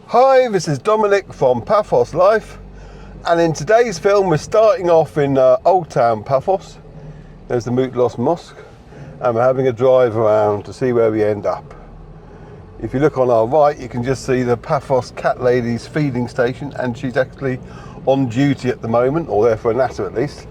Hi, this is Dominic from Paphos Life, and in today's film we're starting off in Oldtown, Paphos. There's the Moutlos Mosque, and we're having a drive around to see where we end up. If you look on our right, you can just see the Paphos cat lady's feeding station, and she's actually on duty at the moment, or there for a natter at least.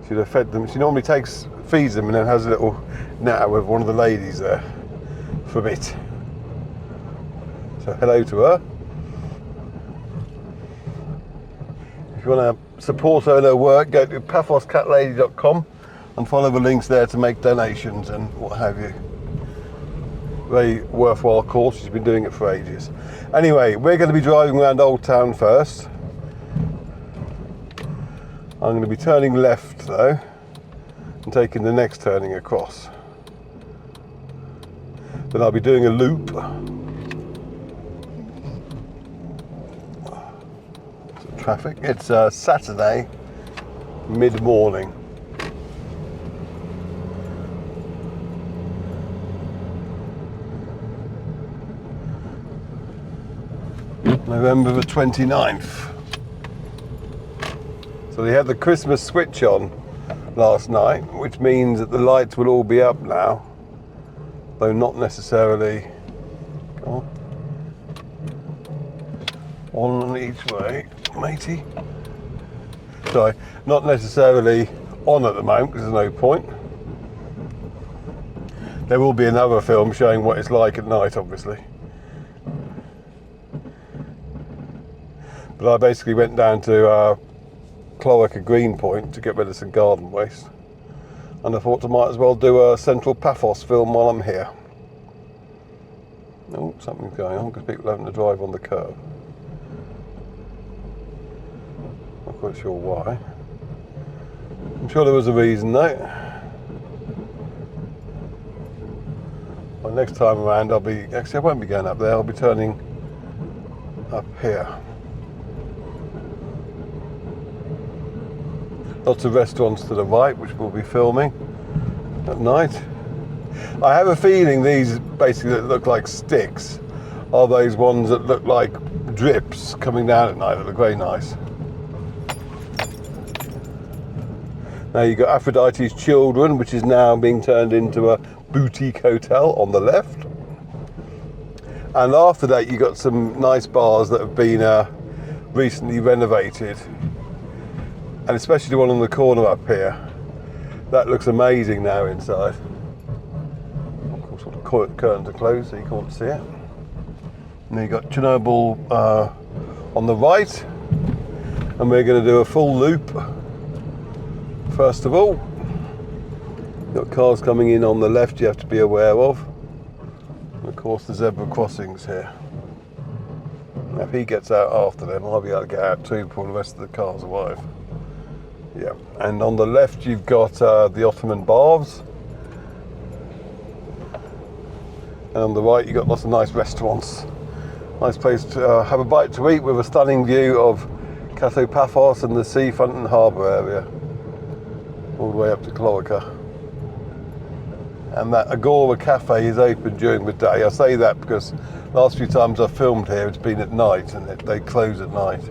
She'd have fed them. She normally feeds them and then has a little natter with one of the ladies there for a bit. So hello to her. If you want to support her work, go to paphoscatlady.com and follow the links there to make donations and what have you. Very worthwhile cause. She's been doing it for ages. Anyway, we're going to be driving around Oldtown first. I'm going to be turning left though and taking the next turning across. Then I'll be doing a loop. Traffic. It's Saturday mid-morning. November the 29th. So they had the Christmas switch on last night, which means that the lights will all be up now, though not necessarily on each way. Matey. Sorry, not necessarily on at the moment because there's no point. There will be another film showing what it's like at night, obviously. But I basically went down to Cloaca Green Point to get rid of some garden waste, and I thought I might as well do a Central Paphos film while I'm here. Oh, something's going on because people are having to drive on the curb. Not quite sure why. I'm sure there was a reason though. Well, next time around I won't be going up there, I'll be turning up here. Lots of restaurants to the right which we'll be filming at night. I have a feeling these basically that look like sticks are those ones that look like drips coming down at night that look very nice. Now you've got Aphrodite's Children, which is now being turned into a boutique hotel on the left. And after that you've got some nice bars that have been recently renovated. And especially the one on the corner up here. That looks amazing now inside. Of course, all the curtains are closed so you can't see it. And then you've got Chernobyl on the right. And we're going to do a full loop. First of all, you've got cars coming in on the left you have to be aware of. And of course the zebra crossings here. Now if he gets out after them, I'll be able to get out too before the rest of the cars arrive. Yeah, and on the left you've got the Ottoman Baths. And on the right you've got lots of nice restaurants. Nice place to have a bite to eat with a stunning view of Central Paphos and the seafront and harbour area. All the way up to Cloaca. And that Agora Cafe is open during the day. I say that because last few times I've filmed here it's been at night and they close at night.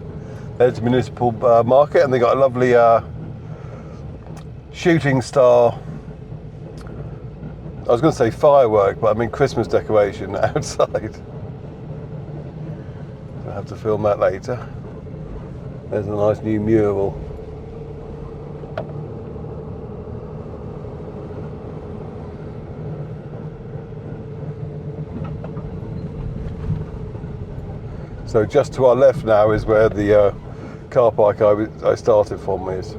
There's the municipal market and they got a lovely shooting star, I was going to say firework, but I mean Christmas decoration outside. I'll have to film that later. There's a nice new mural. So just to our left now is where the car park I started from is.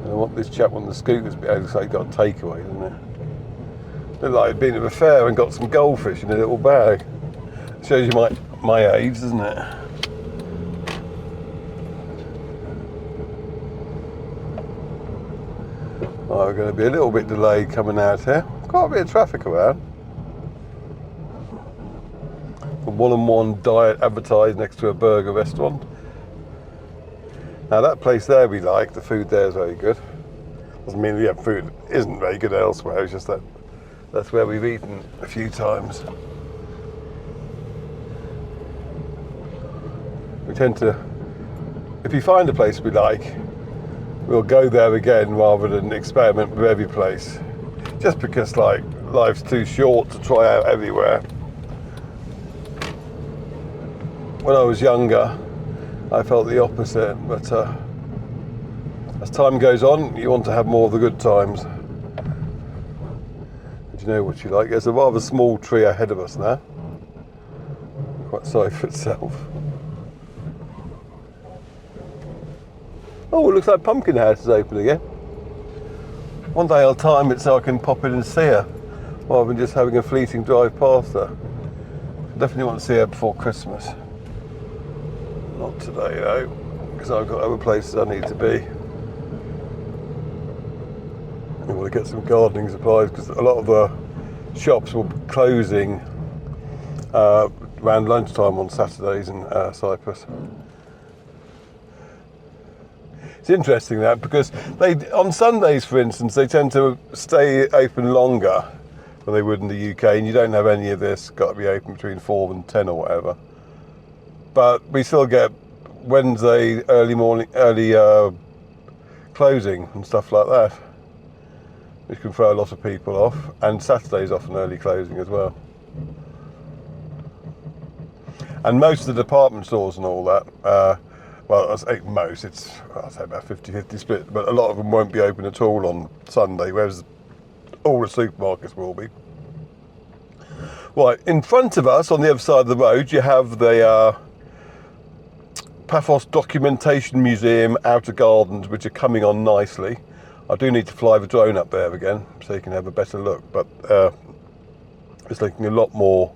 And what this chap on the scooter's looks like he got a takeaway, doesn't it? Looked like he'd been at a fair and got some goldfish in a little bag. Shows you my age, doesn't it? Oh, we're going to be a little bit delayed coming out here. Quite a bit of traffic around. A 1-on-1 diet advertised next to a burger restaurant. Now that place there we like, the food there is very good. Doesn't mean the food isn't very good elsewhere, it's just that That's where we've eaten a few times. We tend to, if you find a place we like, we'll go there again rather than experiment with every place. Just because like life's too short to try out everywhere. When I was younger, I felt the opposite, but as time goes on, you want to have more of the good times. Do you know what you like? There's a rather small tree ahead of us now. Quite sorry for itself. Oh, it looks like Pumpkin House is open again. One day I'll time it so I can pop in and see her, rather than just having a fleeting drive past her. I definitely want to see her before Christmas. Not today though, because I've got other places I need to be. I want to get some gardening supplies because a lot of the shops will be closing around lunchtime on Saturdays in Cyprus. It's interesting that because on Sundays, for instance, they tend to stay open longer than they would in the UK, and you don't have any of this got to be open between 4 and 10 or whatever. But we still get Wednesday early closing and stuff like that, which can throw a lot of people off, and Saturday's often early closing as well. And most of the department stores and all that, well, I say most, I'd say about 50-50 split, but a lot of them won't be open at all on Sunday, whereas all the supermarkets will be. Right, in front of us, on the other side of the road, you have the Paphos Documentation Museum Outer Gardens, which are coming on nicely. I do need to fly the drone up there again, so you can have a better look, but it's looking a lot more,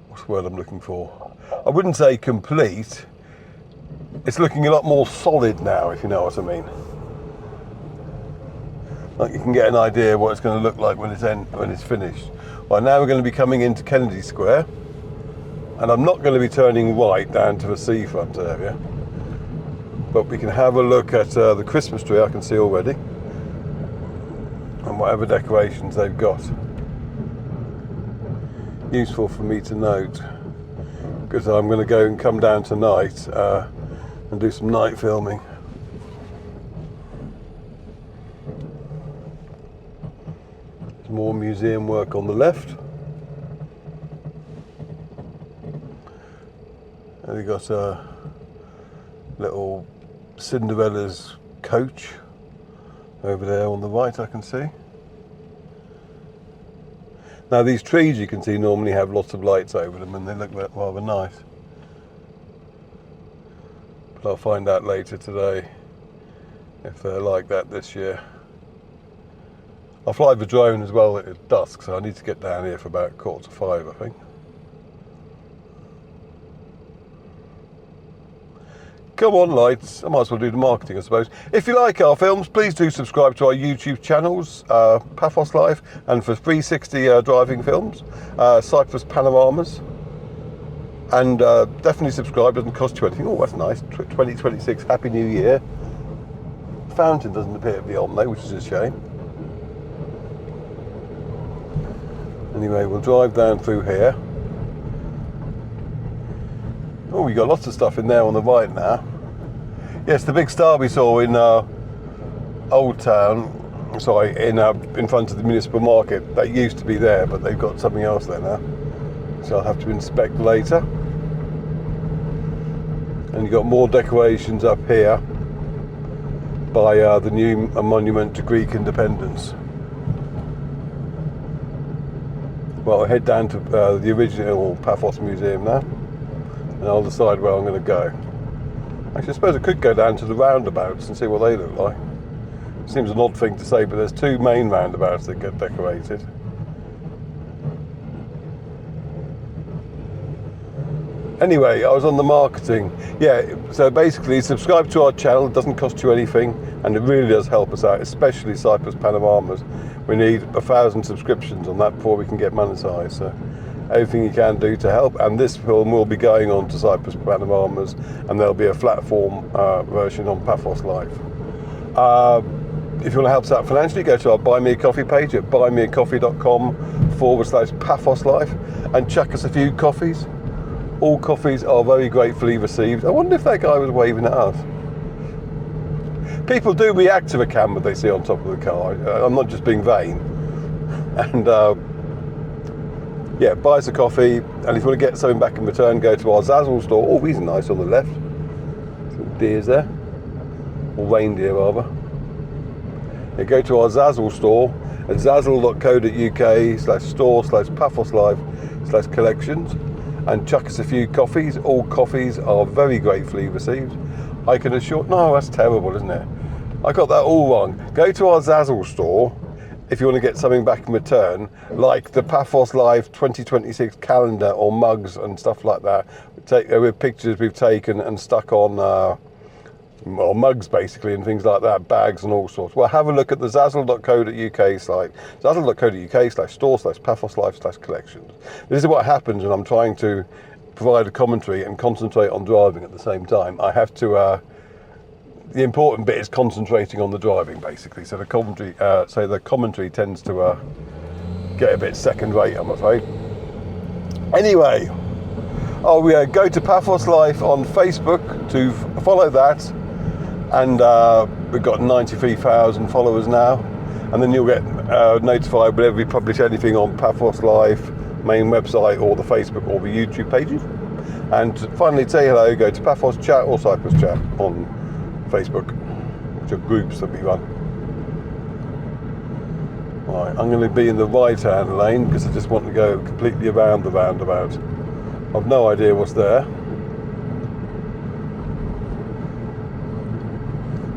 what's the word I'm looking for? I wouldn't say complete. It's looking a lot more solid now, if you know what I mean. Like you can get an idea what it's going to look like when it's finished. Right, now we're going to be coming into Kennedy Square, and I'm not going to be turning right down to the seafront area, but we can have a look at the Christmas tree I can see already, and whatever decorations they've got. Useful for me to note, because I'm going to go and come down tonight and do some night filming. There's more museum work on the left. And we've got a little Cinderella's coach over there on the right, I can see. Now these trees you can see normally have lots of lights over them and they look rather nice. But I'll find out later today if they're like that this year. I'll fly the drone as well at dusk, so I need to get down here for about 4:45, I think. Come on, lights. I might as well do the marketing, I suppose. If you like our films, please do subscribe to our YouTube channels, Paphos Life, and for 360 driving films, Cyprus Panoramas. And definitely subscribe, doesn't cost you anything. Oh, that's nice. 2026, Happy New Year. Fountain doesn't appear to be on though, which is a shame. Anyway, we'll drive down through here. Oh, we got lots of stuff in there on the right now. Yes, the big star we saw in Oldtown, sorry, in front of the municipal market, that used to be there, but they've got something else there now. So I'll have to inspect later. And you've got more decorations up here by the new monument to Greek independence. Well, we'll head down to the original Paphos Museum now, and I'll decide where I'm going to go. Actually, I suppose I could go down to the roundabouts and see what they look like. Seems an odd thing to say, but there's two main roundabouts that get decorated. Anyway, I was on the marketing. Yeah, so basically subscribe to our channel, it doesn't cost you anything, and it really does help us out, especially Cyprus Panoramas. We need 1,000 subscriptions on that before we can get monetized, so everything you can do to help. And this film will be going on to Cyprus Panoramas, and there'll be a flat form version on Paphos Live. if you want to help us out financially, go to our Buy Me a Coffee page at buymeacoffee.com/Paphos Life and chuck us a few coffees. All coffees are very gratefully received. I wonder if that guy was waving at us. People do react to the camera they see on top of the car. I'm not just being vain. And yeah, buy us a coffee. And if you want to get something back in return, go to our Zazzle store. Oh, these are nice on the left. Some deers there. Or reindeer, rather. Yeah, go to our Zazzle store at zazzle.co.uk/store/PaphosLife/collections and chuck us a few coffees. All coffees are very gratefully received. I can assure... No, that's terrible, isn't it? I got that all wrong. Go to our Zazzle store if you want to get something back in return, like the Paphos Live 2026 calendar or mugs and stuff like that, with pictures we've taken and stuck on, well, mugs basically and things like that, bags and all sorts. Well, have a look at the zazzle.co.uk/store/Paphos Life/collections. This is what happens when I'm trying to provide a commentary and concentrate on driving at the same time. I have to... the important bit is concentrating on the driving, basically. So the commentary tends to get a bit second rate, I'm afraid. Anyway, go to Paphos Life on Facebook to follow that, and we've got 93,000 followers now. And then you'll get notified whenever we publish anything on Paphos Life main website or the Facebook or the YouTube pages. And finally, say hello. Go to Paphos Chat or Cyprus Chat on Facebook, which are groups that we run. Right, I'm going to be in the right-hand lane because I just want to go completely around the roundabout. I've no idea what's there,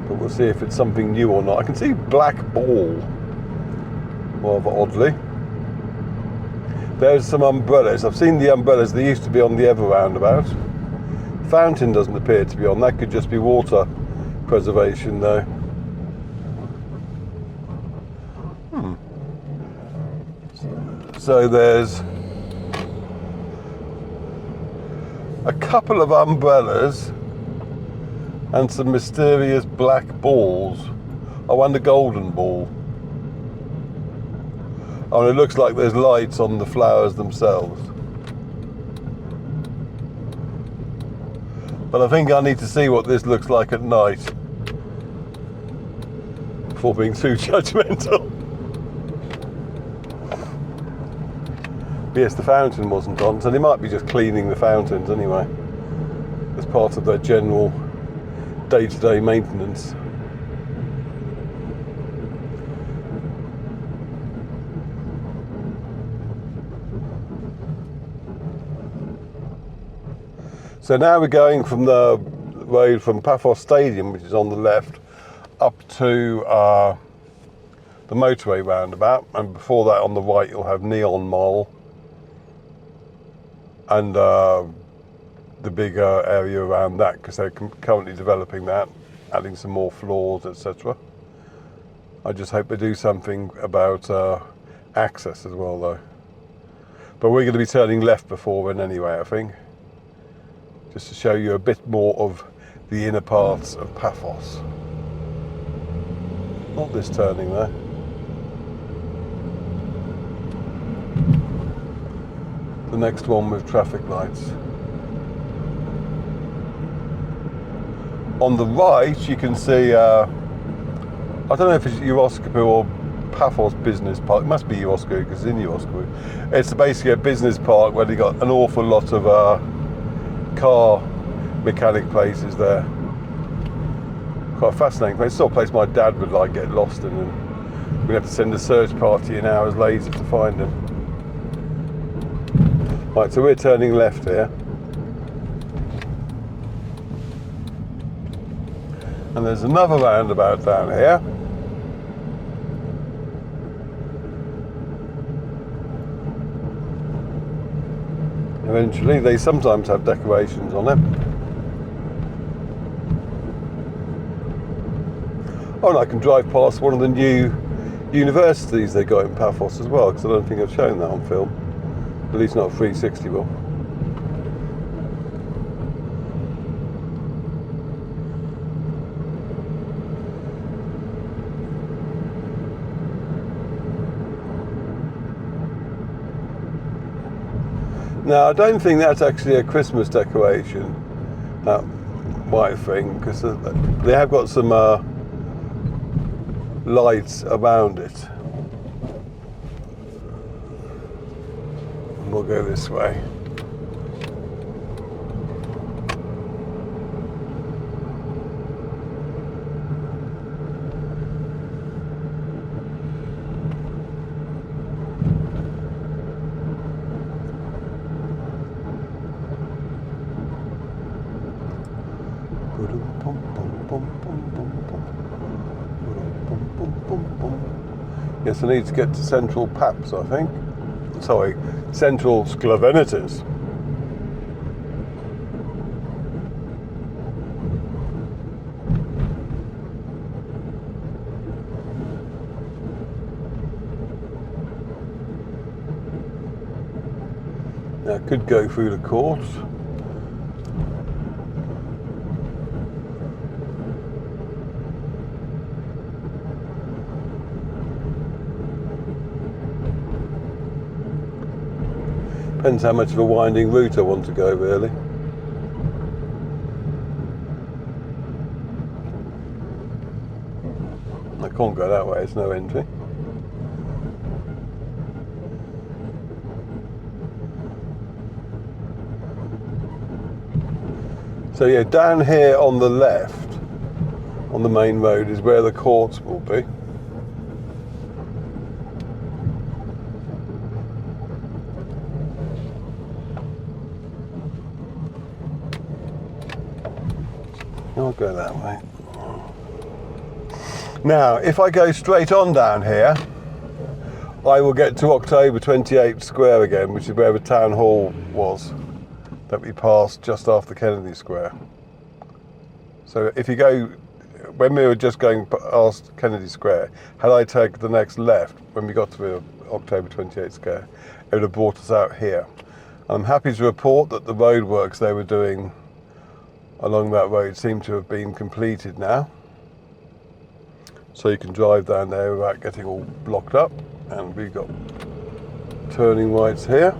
but we'll see if it's something new or not. I can see black ball, rather oddly. There's some umbrellas. I've seen the umbrellas. They used to be on the other roundabout. Fountain doesn't appear to be on. That could just be water preservation though. So there's a couple of umbrellas and some mysterious black balls. Oh, and a golden ball. Oh, and it looks like there's lights on the flowers themselves. But I think I need to see what this looks like at night before being too judgmental. But yes, the fountain wasn't on, so they might be just cleaning the fountains anyway, as part of their general day-to-day maintenance. So now we're going from the road from Paphos Stadium, which is on the left, up to the motorway roundabout, and before that on the right you'll have Neon Mall and the big area around that, because they're currently developing that, adding some more floors, etc. I just hope they do something about access as well though. But we're going to be turning left before then anyway, I think, just to show you a bit more of the inner parts of Paphos. Not this turning there. The next one with traffic lights. On the right you can see, I don't know if it's Euroscope or Paphos Business Park. It must be Euroscope because it's in Euroscope. It's basically a business park where they got an awful lot of car mechanic places there. Quite a fascinating place. It's sort of place my dad would like get lost in, and we have to send a search party in hours later to find him. Right, so we're turning left here, and there's another roundabout down here. Eventually, they sometimes have decorations on it. Oh, and I can drive past one of the new universities they got in Paphos as well, because I don't think I've shown that on film. At least not 360 will. Now, I don't think that's actually a Christmas decoration, that white thing, because they have got some lights around it. And we'll go this way. Yes, I need to get to Central Paphos, I think. Sorry, Central Sclavenitis. Now, I could go through the courts. Depends how much of a winding route I want to go, really. I can't go that way, it's no entry. So yeah, down here on the left, on the main road, is where the courts will be. I'll go that way. Now, if I go straight on down here, I will get to October 28th Square again, which is where the town hall was that we passed just after Kennedy Square. So if you go, when we were just going past Kennedy Square, had I taken the next left when we got to the October 28th Square, it would have brought us out here. And I'm happy to report that the roadworks they were doing along that road seem to have been completed now. So you can drive down there without getting all blocked up. And we've got turning lights here.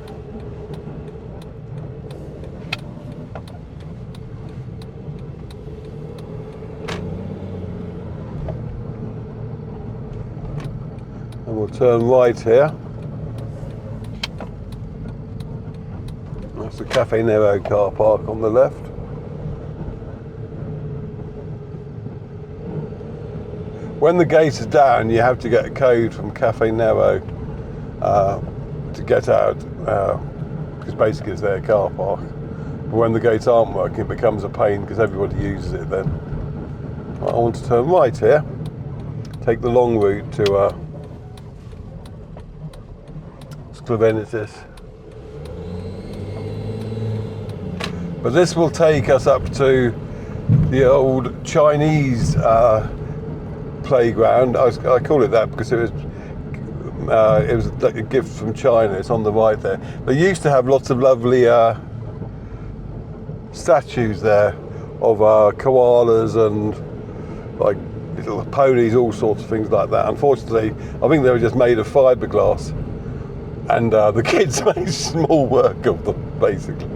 And we'll turn right here. That's the Cafe Nero car park on the left. When the gate is down, you have to get a code from Cafe Nero to get out, because basically it's their car park. But when the gates aren't working, it becomes a pain because everybody uses it then. I want to turn right here, take the long route to Sclavenitis. But this will take us up to the old Chinese playground. I call it that because it was like a gift from China. It's on the right there. They used to have lots of lovely statues there of koalas and like little ponies, all sorts of things like that. Unfortunately, I think they were just made of fiberglass, and the kids made small work of them basically.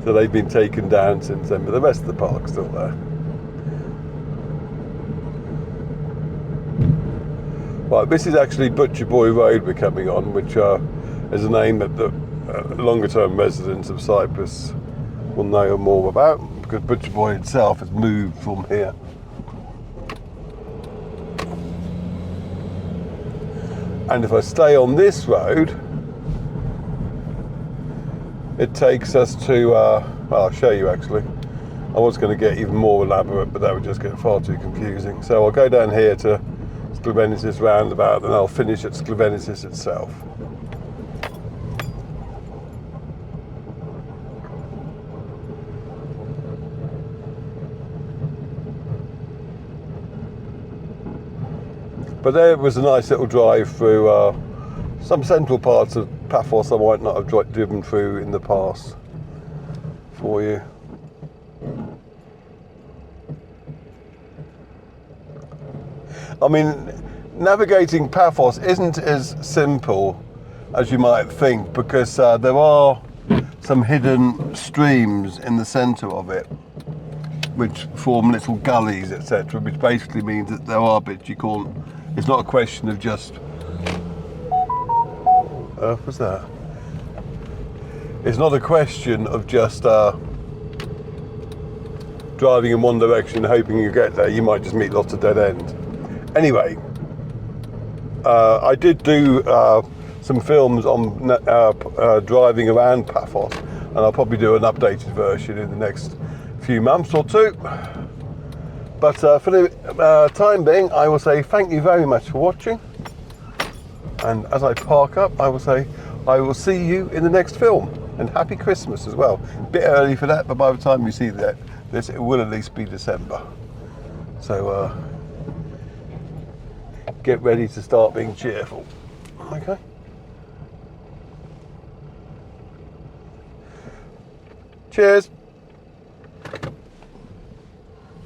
So they've been taken down since then, but the rest of the park's still there. Right, this is actually Butcher Boy Road we're coming on, which is a name that the longer term residents of Cyprus will know more about, because Butcher Boy itself has moved from here. And if I stay on this road, it takes us to, well, I'll show you actually. I was going to get even more elaborate, but that would just get far too confusing. So I'll go down here to Sclavenitis roundabout, and I'll finish at Sclavenitis itself. But there was a nice little drive through some central parts of Paphos I might not have driven through in the past for you. I mean, navigating Paphos isn't as simple as you might think, because there are some hidden streams in the centre of it, which form little gullies, etc., which basically means that there are bits you can't. It's not a question of just. What's that? It's not a question of just driving in one direction, hoping you get there. You might just meet lots of dead ends. Anyway, I did do some films on driving around Paphos, and I'll probably do an updated version in the next few months or two. But for the time being, I will say thank you very much for watching. And as I park up, I will say I will see you in the next film. And happy Christmas as well. Bit early for that, but by the time you see this, it will at least be December. So get ready to start being cheerful. Okay. Cheers.